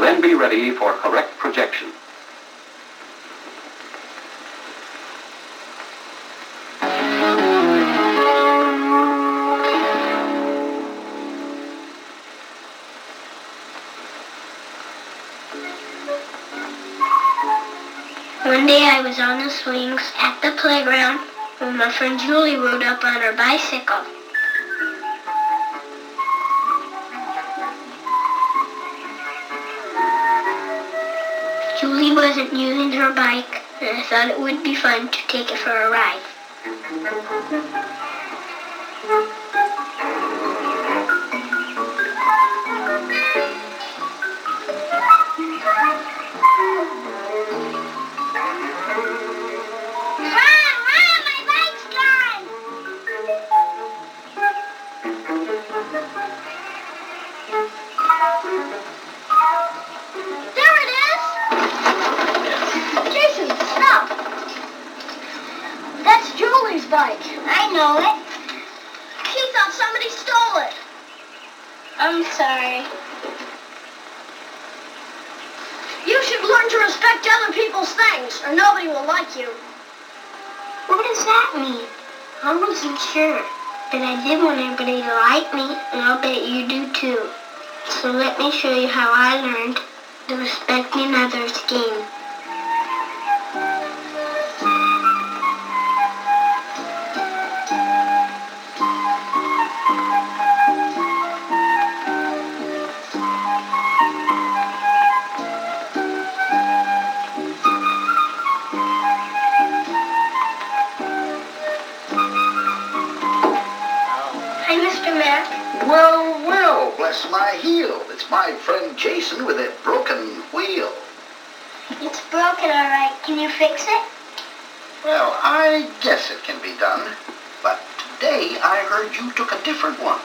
then be ready for correct projection. One day I was on the swings at the playground when my friend Julie rode up on her bicycle. Julie wasn't using her bike, and I thought it would be fun to take it for a ride. Bike. I know it. He thought somebody stole it. I'm sorry. You should learn to respect other people's things, or nobody will like you. What does that mean? I wasn't sure, but I did want everybody to like me, and I'll bet you do too. So let me show you how I learned the respecting others game. Well, bless my heel. It's my friend Jason with a broken wheel. It's broken, all right. Can you fix it? Well, I guess it can be done. But today I heard you took a different one.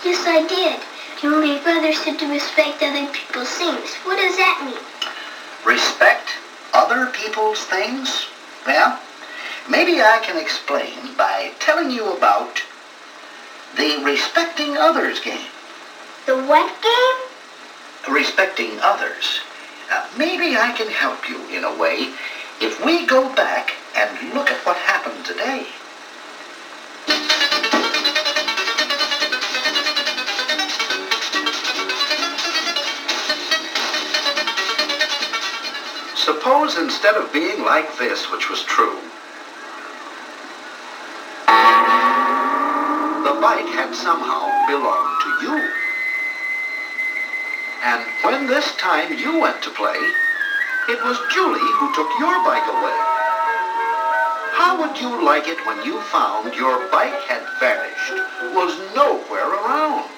Yes, I did. Julie's brother said to respect other people's things. What does that mean? Respect other people's things? Well, maybe I can explain by telling you about the respecting others game. The what game? Respecting others. Maybe I can help you in a way if we go back and look at what happened today. Suppose instead of being like this, which was true, the bike had somehow belonged to you. And when this time you went to play, it was Julie who took your bike away. How would you like it when you found your bike had vanished, was nowhere around?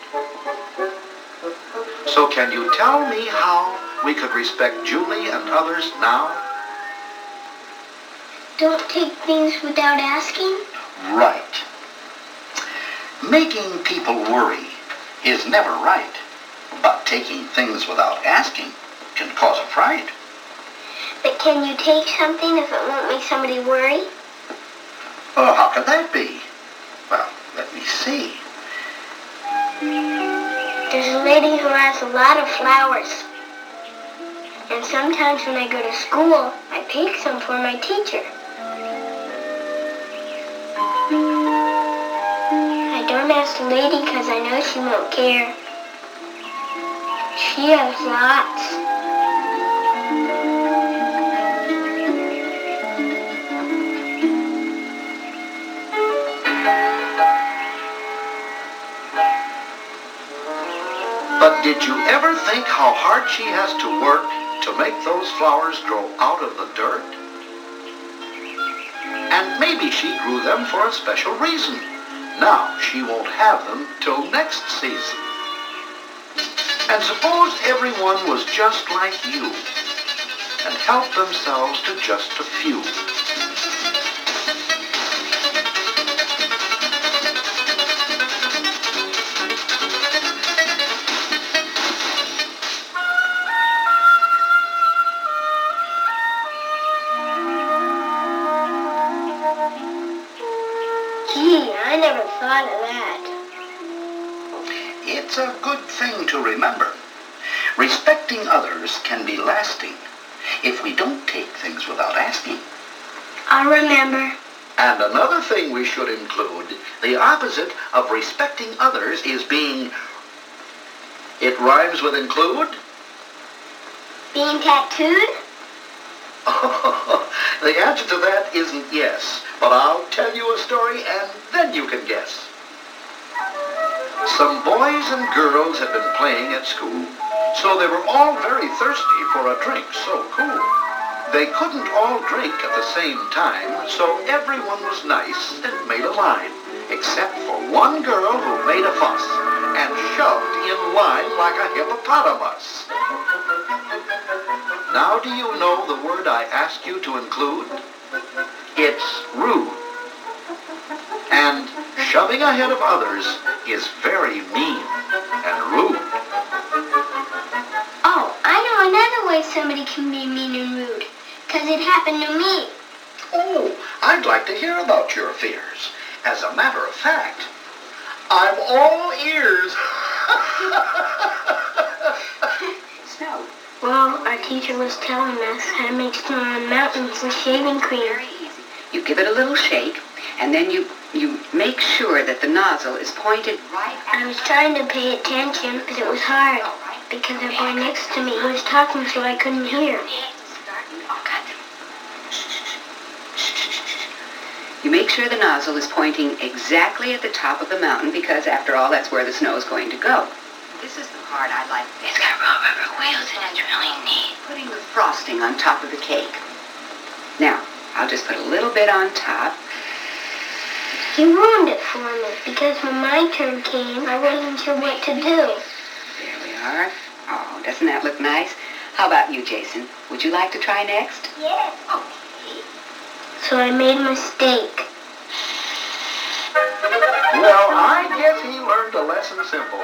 So can you tell me how we could respect Julie and others now? Don't take things without asking? Right. Making people worry is never right, but taking things without asking can cause a fright. But can you take something if it won't make somebody worry? Oh, how could that be? Well, let me see. There's a lady who has a lot of flowers. And sometimes when I go to school, I pick some for my teacher. I don't ask the lady because I know she won't care. She has lots. But did you ever think how hard she has to work to make those flowers grow out of the dirt? And maybe she grew them for a special reason. Now she won't have them till next season. And suppose everyone was just like you and helped themselves to just a few. Gee, I never thought of that. It's a good thing to remember. Respecting others can be lasting if we don't take things without asking. I'll remember. And another thing we should include, the opposite of respecting others is being... It rhymes with include? Being tattooed? The answer to that isn't yes, but I'll tell you a story and then you can guess. Some boys and girls had been playing at school, so they were all very thirsty for a drink so cool. They couldn't all drink at the same time, so everyone was nice and made a line, except for one girl who made a fuss and shoved in line like a hippopotamus. Now do you know the word I asked you to include? It's rude. And shoving ahead of others is very mean and rude. Oh, I know another way somebody can be mean and rude. 'Cause it happened to me. Oh, I'd like to hear about your fears. As a matter of fact, I'm all ears. So? Well, our teacher was telling us how to make snow on mountains with shaving cream. Very easy. You give it a little shake, and then you make sure that the nozzle is pointed right at... I was trying to pay attention, but it was hard. Because the boy next to me was talking so I couldn't hear. You make sure the nozzle is pointing exactly at the top of the mountain because, after all, that's where the snow is going to go. This is the part I like. It's got rubber wheels and it's really neat. Putting the frosting on top of the cake. Now, I'll just put a little bit on top. You ruined it for me because when my turn came, I wasn't sure what to do. There we are. Oh, doesn't that look nice? How about you, Jason? Would you like to try next? Yes. Okay. So I made a mistake. Well, I guess he learned a lesson simple.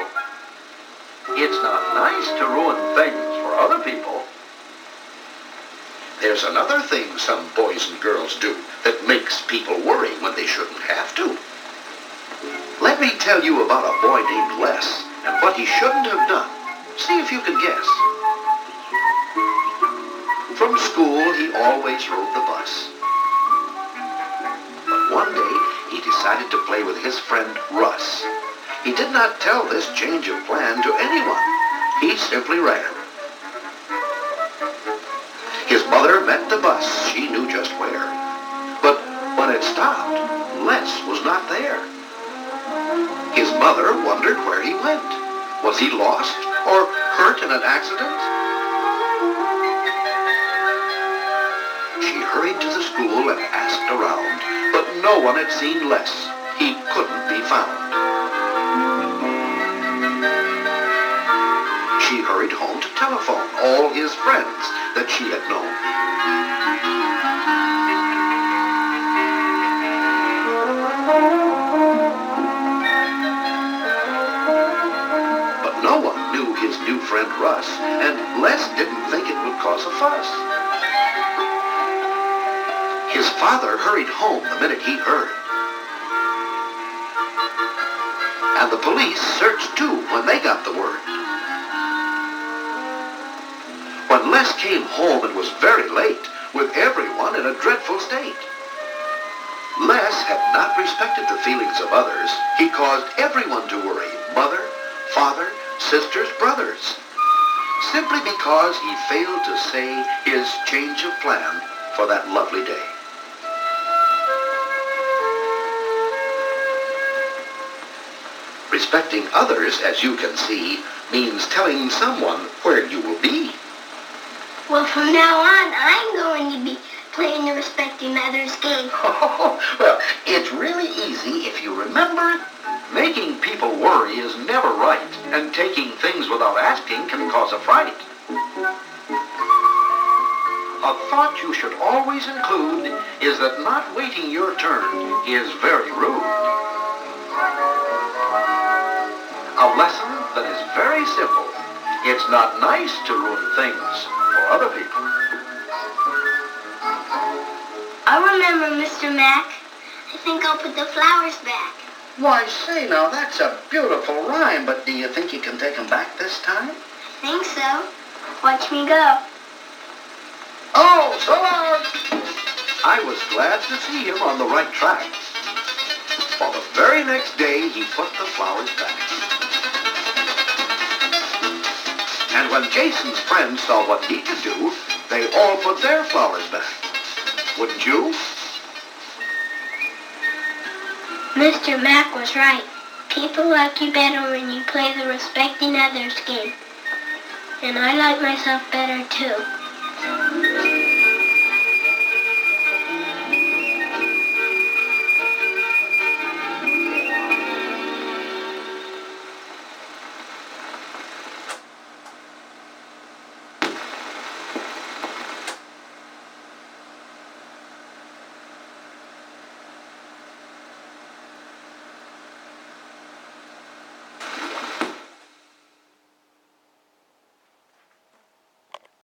It's not nice to ruin things for other people. There's another thing some boys and girls do that makes people worry when they shouldn't have to. Let me tell you about a boy named Les and what he shouldn't have done. See if you can guess. From school, he always rode the bus. One day, he decided to play with his friend Russ. He did not tell this change of plan to anyone. He simply ran. His mother met the bus. She knew just where. But when it stopped, Les was not there. His mother wondered where he went. Was he lost or hurt in an accident? She hurried to the school and asked around. But no one had seen Les. He couldn't be found. She hurried home to telephone all his friends that she had known. But no one knew his new friend Russ, and Les didn't think it would cause a fuss. His father hurried home the minute he heard. And the police searched too when they got the word. When Les came home, it was very late, with everyone in a dreadful state. Les had not respected the feelings of others. He caused everyone to worry, mother, father, sisters, brothers, simply because he failed to say his change of plan for that lovely day. Respecting others, as you can see, means telling someone where you will be. Well, from now on, I'm going to be playing the respecting others game. Well, it's really easy if you remember. Making people worry is never right, and taking things without asking can cause a fright. A thought you should always include is that not waiting your turn is very rude. A lesson that is very simple. It's not nice to ruin things for other people. I'll remember, Mr. Mac. I think I'll put the flowers back. Why, say now, that's a beautiful rhyme, but do you think you can take them back this time? I Think so. Watch me go. Oh, so long! I was glad to see him on the right track. For the very next day, he put the flowers back. And when Jason's friends saw what he could do, they all put their flowers back. Wouldn't you? Mr. Mack was right. People like you better when you play the respecting others game. And I like myself better too.